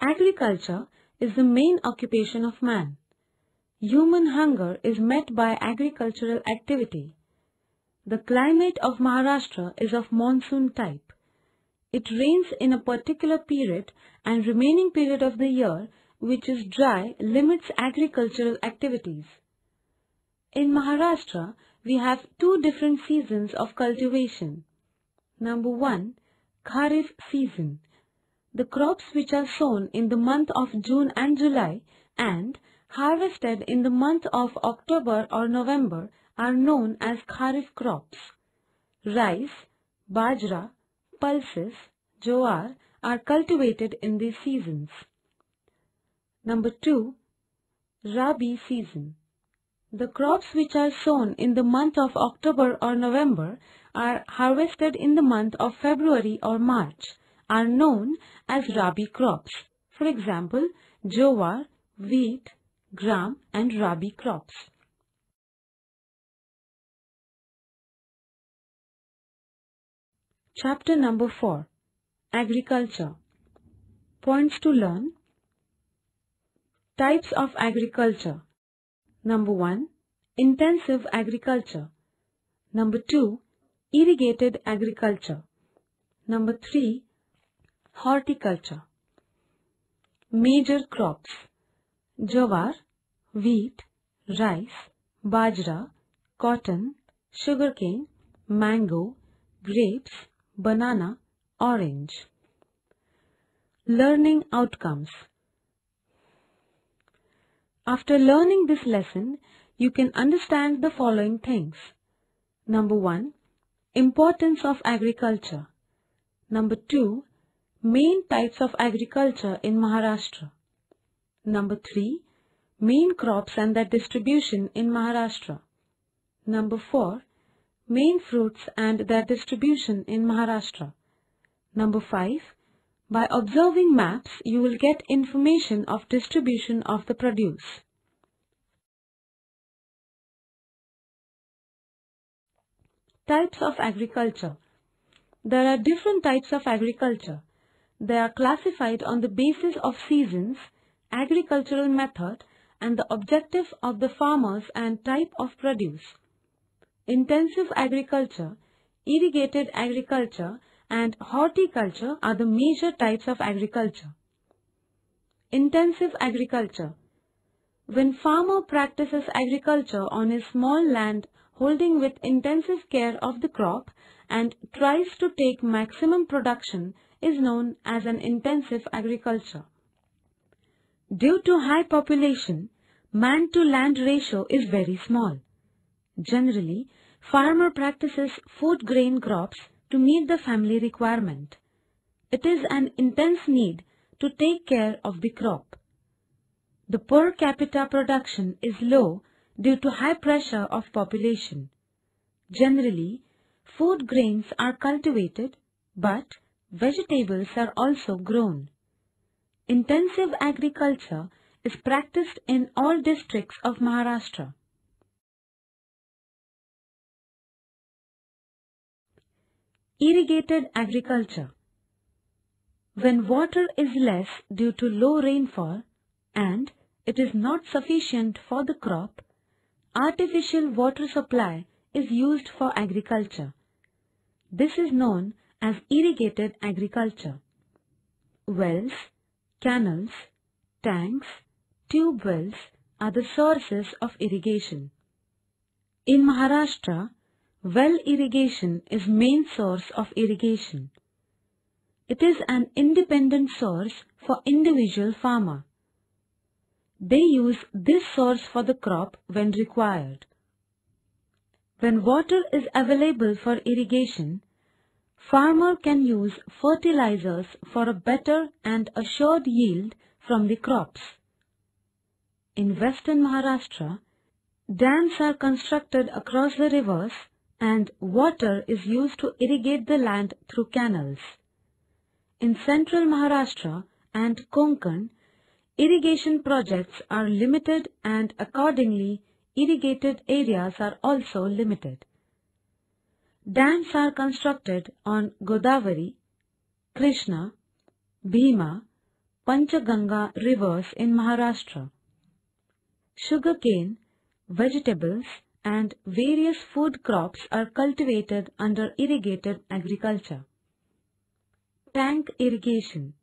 Agriculture is the main occupation of man. Human hunger is met by agricultural activity. The climate of Maharashtra is of monsoon type. It rains in a particular period and remaining period of the year, which is dry, limits agricultural activities. In Maharashtra, we have two different seasons of cultivation. Number 1, Kharif season. The crops which are sown in the month of June and July and harvested in the month of October or November are known as Kharif crops. Rice, bajra, pulses, jowar are cultivated in these seasons. Number 2, Rabi season. The crops which are sown in the month of October or November are harvested in the month of February or March are known as Rabi crops. For example, jowar, wheat, gram and Rabi crops. Chapter number 4. Agriculture. Points to learn. Types of agriculture. Number 1, intensive agriculture. Number 2, irrigated agriculture. Number 3, horticulture. Major crops. Jowar, wheat, rice, bajra, cotton, sugarcane, mango, grapes, banana, orange. Learning outcomes. After learning this lesson, you can understand the following things. Number 1, importance of agriculture. Number 2, main types of agriculture in Maharashtra. Number 3, main crops and their distribution in Maharashtra. Number 4, main fruits and their distribution in Maharashtra. Number 5, by observing maps, you will get information of distribution of the produce. Types of agriculture. There are different types of agriculture. They are classified on the basis of seasons, agricultural method, and the objective of the farmers and type of produce. Intensive agriculture, irrigated agriculture, and horticulture are the major types of agriculture. Intensive agriculture. When farmer practices agriculture on a small land holding with intensive care of the crop and tries to take maximum production is known as an intensive agriculture. Due to high population, man-to-land ratio is very small. Generally, farmer practices food grain crops to meet the family requirement. It is an intense need to take care of the crop. The per capita production is low due to high pressure of population. Generally, food grains are cultivated, but vegetables are also grown. Intensive agriculture is practiced in all districts of Maharashtra. Irrigated agriculture. When water is less due to low rainfall and it is not sufficient for the crop, artificial water supply is used for agriculture. This is known as irrigated agriculture. Wells, canals, tanks, tube wells are the sources of irrigation. In Maharashtra, well irrigation is main source of irrigation. It is an independent source for individual farmer. They use this source for the crop when required. When water is available for irrigation, farmer can use fertilizers for a better and assured yield from the crops. In western Maharashtra, dams are constructed across the rivers and water is used to irrigate the land through canals. In central Maharashtra and Konkan, irrigation projects are limited and accordingly irrigated areas are also limited. Dams are constructed on Godavari, Krishna, Bhima, Panchaganga rivers in Maharashtra. Sugarcane, vegetables, and various food crops are cultivated under irrigated agriculture. Tank irrigation.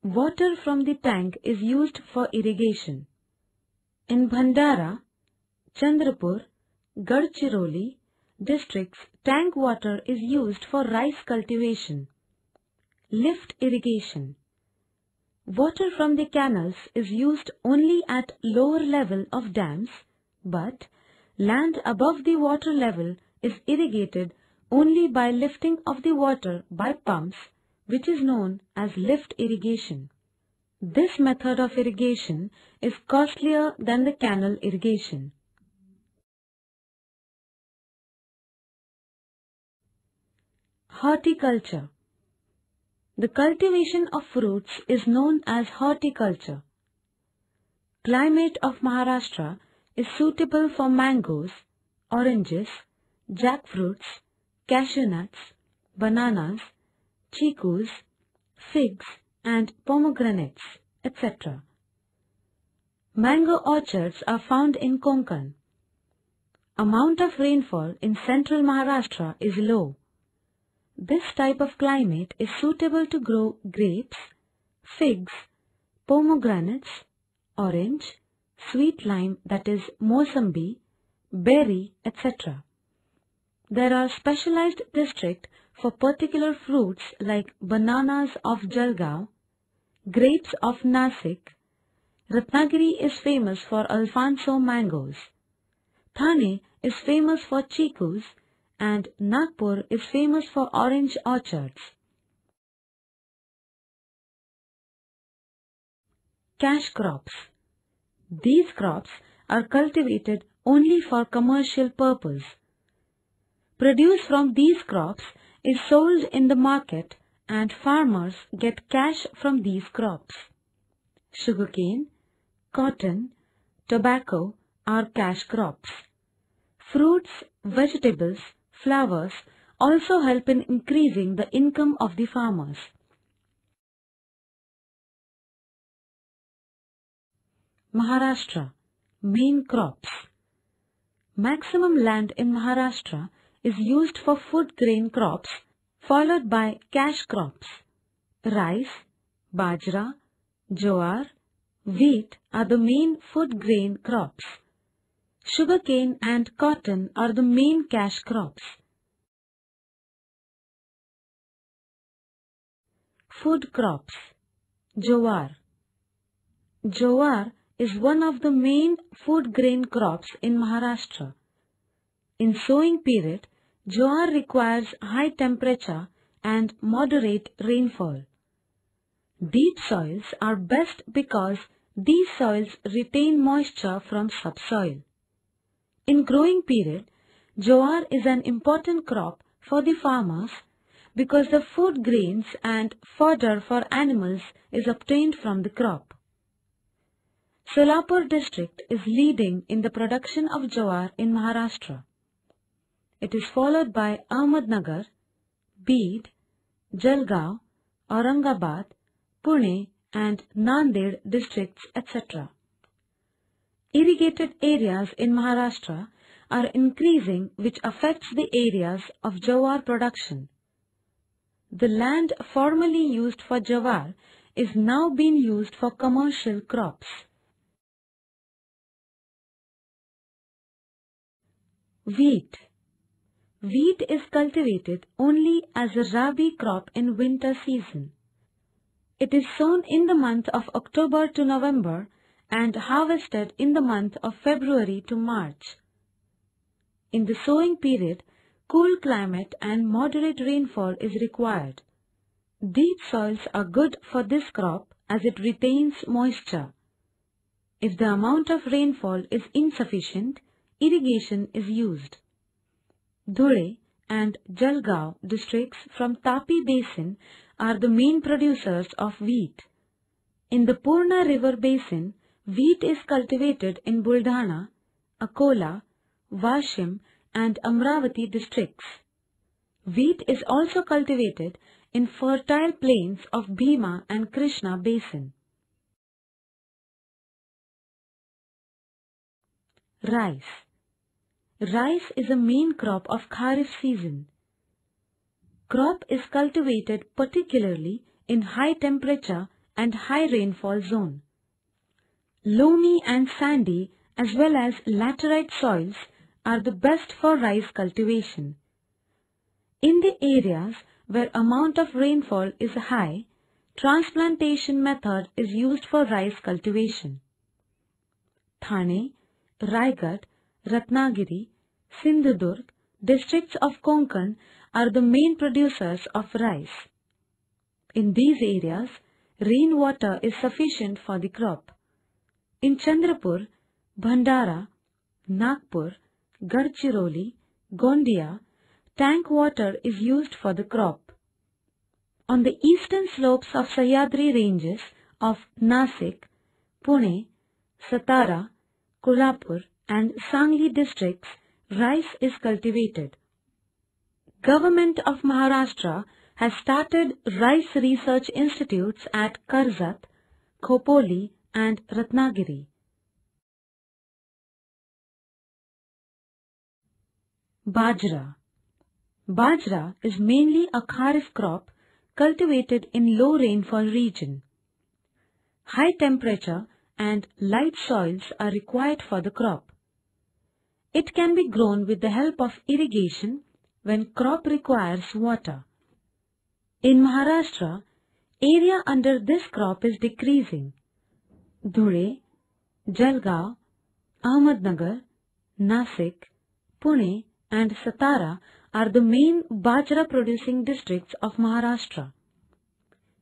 Water from the tank is used for irrigation. In Bhandara, Chandrapur, Gadchiroli districts, tank water is used for rice cultivation. Lift irrigation. Water from the canals is used only at lower level of dams, but land above the water level is irrigated only by lifting of the water by pumps, which is known as lift irrigation. This method of irrigation is costlier than the canal irrigation. Horticulture. The cultivation of fruits is known as horticulture. Climate of Maharashtra is suitable for mangoes, oranges, jackfruits, cashew nuts, bananas, chikus, figs and pomegranates, etc. Mango orchards are found in Konkan. Amount of rainfall in central Maharashtra is low. This type of climate is suitable to grow grapes, figs, pomegranates, orange, sweet lime that is Mosambi, berry, etc. There are specialized districts for particular fruits like bananas of Jalgaon, grapes of Nasik. Ratnagiri is famous for Alfonso mangoes. Thane is famous for chikus and Nagpur is famous for orange orchards. Cash crops. These crops are cultivated only for commercial purpose. Produce from these crops is sold in the market and farmers get cash from these crops. Sugarcane, cotton, tobacco are cash crops. Fruits, vegetables, flowers also help in increasing the income of the farmers. Maharashtra. Main crops. Maximum land in Maharashtra is used for food grain crops, followed by cash crops. Rice, bajra, jowar, wheat are the main food grain crops. Sugarcane and cotton are the main cash crops. Food crops. Jowar. Jowar is one of the main food grain crops in Maharashtra. In sowing period, jowar requires high temperature and moderate rainfall. Deep soils are best because these soils retain moisture from subsoil. In growing period, jowar is an important crop for the farmers because the food grains and fodder for animals is obtained from the crop. Solapur district is leading in the production of jowar in Maharashtra. It is followed by Ahmednagar, Beed, Jalgaon, Aurangabad, Pune and Nanded districts, etc. Irrigated areas in Maharashtra are increasing, which affects the areas of jowar production. The land formerly used for jowar is now being used for commercial crops. Wheat. Wheat is cultivated only as a rabi crop in winter season. It is sown in the month of October to November and harvested in the month of February to March. In the sowing period, cool climate and moderate rainfall is required. Deep soils are good for this crop as it retains moisture. If the amount of rainfall is insufficient, irrigation is used. Dhule and Jalgaon districts from Tapi Basin are the main producers of wheat. In the Purna River Basin, wheat is cultivated in Buldhana, Akola, Washim and Amravati districts. Wheat is also cultivated in fertile plains of Bhima and Krishna basin. Rice. Rice is a main crop of Kharif season. Crop is cultivated particularly in high temperature and high rainfall zone. Loamy and sandy as well as laterite soils are the best for rice cultivation. In the areas where amount of rainfall is high, transplantation method is used for rice cultivation. Thane, Raigad, Ratnagiri, Sindhudurg, districts of Konkan are the main producers of rice. In these areas, rainwater is sufficient for the crop. In Chandrapur, Bhandara, Nagpur, Gadchiroli, Gondia, tank water is used for the crop. On the eastern slopes of Sahyadri ranges of Nasik, Pune, Satara, Kolhapur and Sangli districts, rice is cultivated. Government of Maharashtra has started rice research institutes at Karzat, Khopoli and Ratnagiri. Bajra. Bajra is mainly a Kharif crop cultivated in low rainfall region. High temperature and light soils are required for the crop. It can be grown with the help of irrigation when crop requires water. In Maharashtra, area under this crop is decreasing. Dhule, Jalgaon, Ahmednagar, Nasik, Pune and Satara are the main Bajra producing districts of Maharashtra.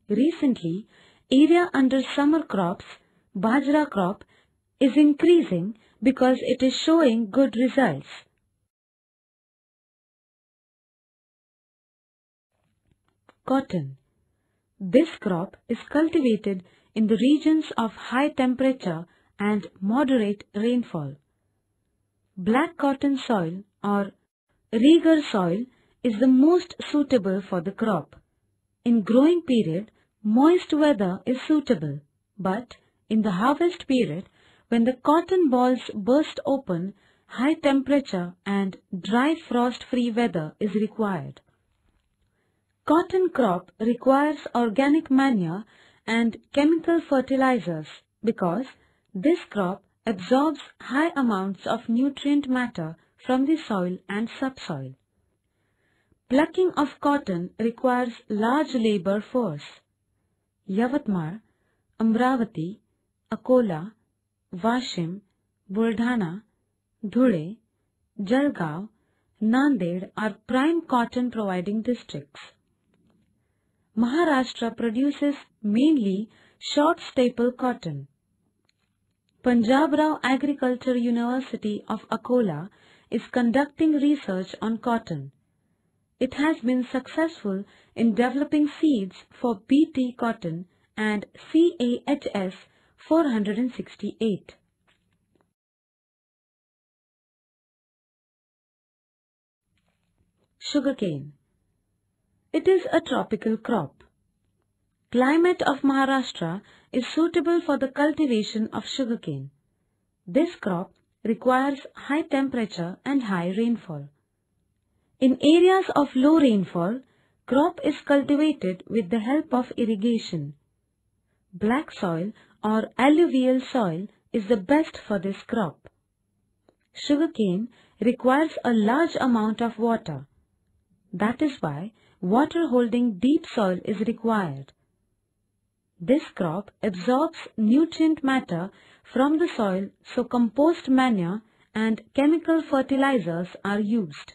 Recently, area under summer crops, Bajra crop, is increasing because it is showing good results. Cotton. This crop is cultivated in the regions of high temperature and moderate rainfall. Black cotton soil or Reger soil is the most suitable for the crop. In growing period, moist weather is suitable, but in the harvest period, when the cotton balls burst open, high temperature and dry frost-free weather is required. Cotton crop requires organic manure and chemical fertilizers because this crop absorbs high amounts of nutrient matter from the soil and subsoil. Plucking of cotton requires large labor force. Yavatmal, Amravati, Akola, Washim, Buldhana, Dhule, Jalgaon, Nanded are prime cotton providing districts. Maharashtra produces mainly short staple cotton. Punjab Rao Agriculture University of Akola is conducting research on cotton. It has been successful in developing seeds for BT cotton and CAHS 468. Sugarcane. It is a tropical crop. Climate of Maharashtra is suitable for the cultivation of sugarcane. This crop requires high temperature and high rainfall. In areas of low rainfall, crop is cultivated with the help of irrigation. Black soil or alluvial soil is the best for this crop. Sugarcane requires a large amount of water. That is why water-holding deep soil is required. This crop absorbs nutrient matter from the soil, so compost manure and chemical fertilizers are used.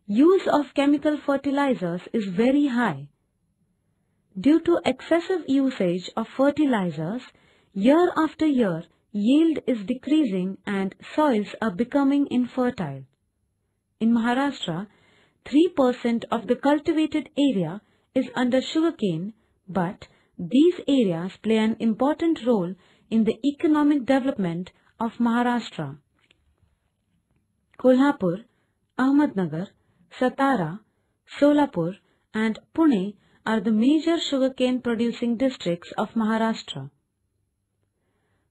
Use of chemical fertilizers is very high. Due to excessive usage of fertilizers, year after year, yield is decreasing and soils are becoming infertile. In Maharashtra, 3% of the cultivated area is under sugarcane, but these areas play an important role in the economic development of Maharashtra. Kolhapur, Ahmednagar, Satara, Solapur and Pune are the major sugarcane producing districts of Maharashtra.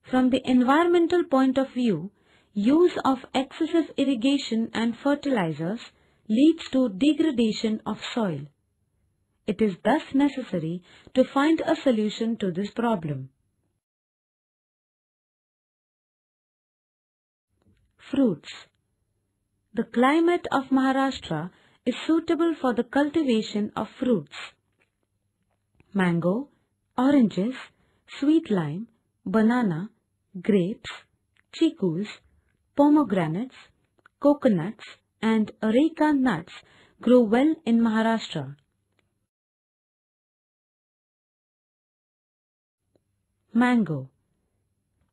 From the environmental point of view, use of excessive irrigation and fertilizers leads to degradation of soil. It is thus necessary to find a solution to this problem. Fruits. The climate of Maharashtra is suitable for the cultivation of fruits. Mango, oranges, sweet lime, banana, grapes, chikus, pomegranates, coconuts and areca nuts grow well in Maharashtra. Mango.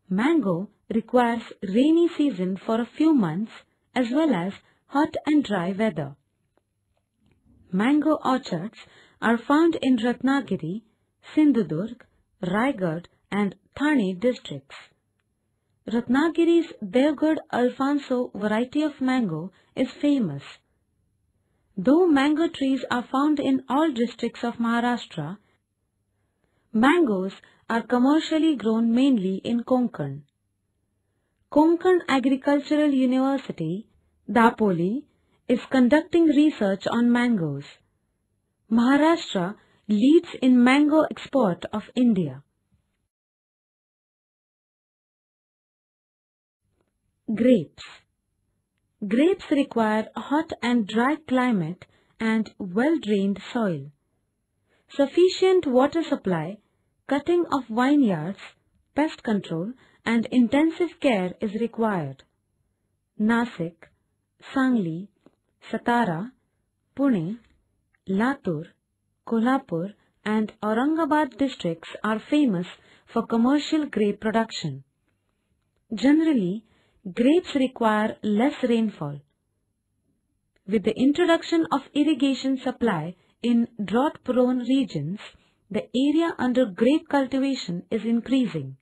Mango requires rainy season for a few months as well as hot and dry weather. Mango orchards are found in Ratnagiri, Sindhudurg, Raigad and Thane districts. Ratnagiri's Devgad Alfonso variety of mango is famous. Though mango trees are found in all districts of Maharashtra, mangoes are commercially grown mainly in Konkan. Konkan Agricultural University, Dapoli, is conducting research on mangoes. Maharashtra leads in mango export of India. Grapes. Grapes require a hot and dry climate and well-drained soil. Sufficient water supply, cutting of vineyards, pest control and intensive care is required. Nasik, Sangli, Satara, Pune, Latur, Kolhapur and Aurangabad districts are famous for commercial grape production. Generally, grapes require less rainfall. With the introduction of irrigation supply in drought-prone regions, the area under grape cultivation is increasing.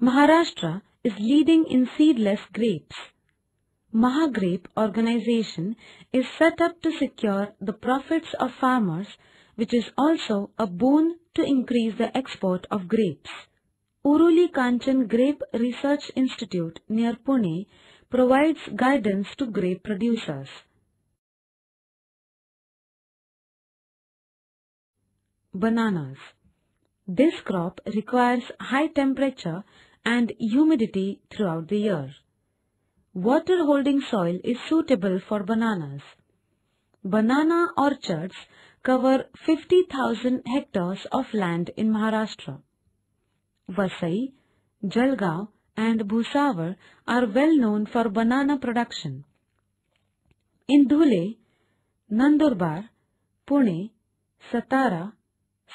Maharashtra is leading in seedless grapes. Mahagrape organization is set up to secure the profits of farmers, which is also a boon to increase the export of grapes. Uruli Kanchan Grape Research Institute near Pune provides guidance to grape producers. Bananas. This crop requires high temperature and humidity throughout the year. Water-holding soil is suitable for bananas. Banana orchards cover 50,000 hectares of land in Maharashtra. Vasai, Jalgaon and Bhusawal are well known for banana production. In Dhule, Nandurbar, Pune, Satara,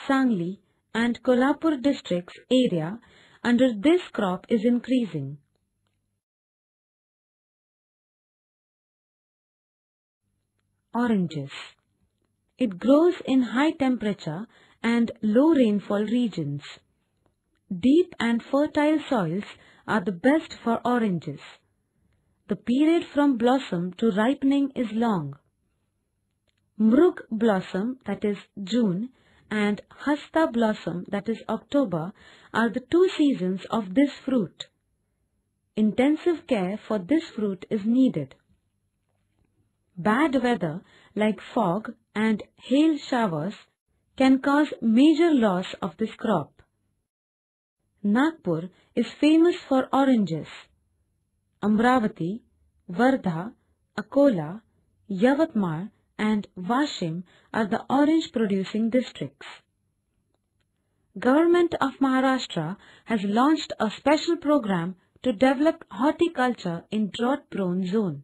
Sangli and Kolhapur districts area under this crop is increasing. Oranges. It grows in high temperature and low rainfall regions. Deep and fertile soils are the best for oranges. The period from blossom to ripening is long. Mrug blossom, that is June, and Hasta blossom, that is October, are the two seasons of this fruit. Intensive care for this fruit is needed. Bad weather like fog and hail showers can cause major loss of this crop. Nagpur is famous for oranges. Amravati, Wardha, Akola, Yavatmal and Washim are the orange producing districts. Government of Maharashtra has launched a special program to develop horticulture in drought-prone zone.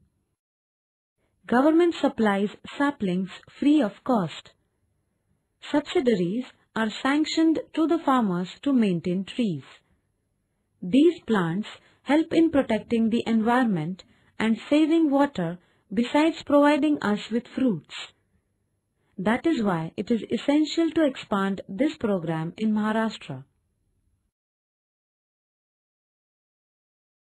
Government supplies saplings free of cost. Subsidiaries are sanctioned to the farmers to maintain trees. These plants help in protecting the environment and saving water besides providing us with fruits. That is why it is essential to expand this program in Maharashtra.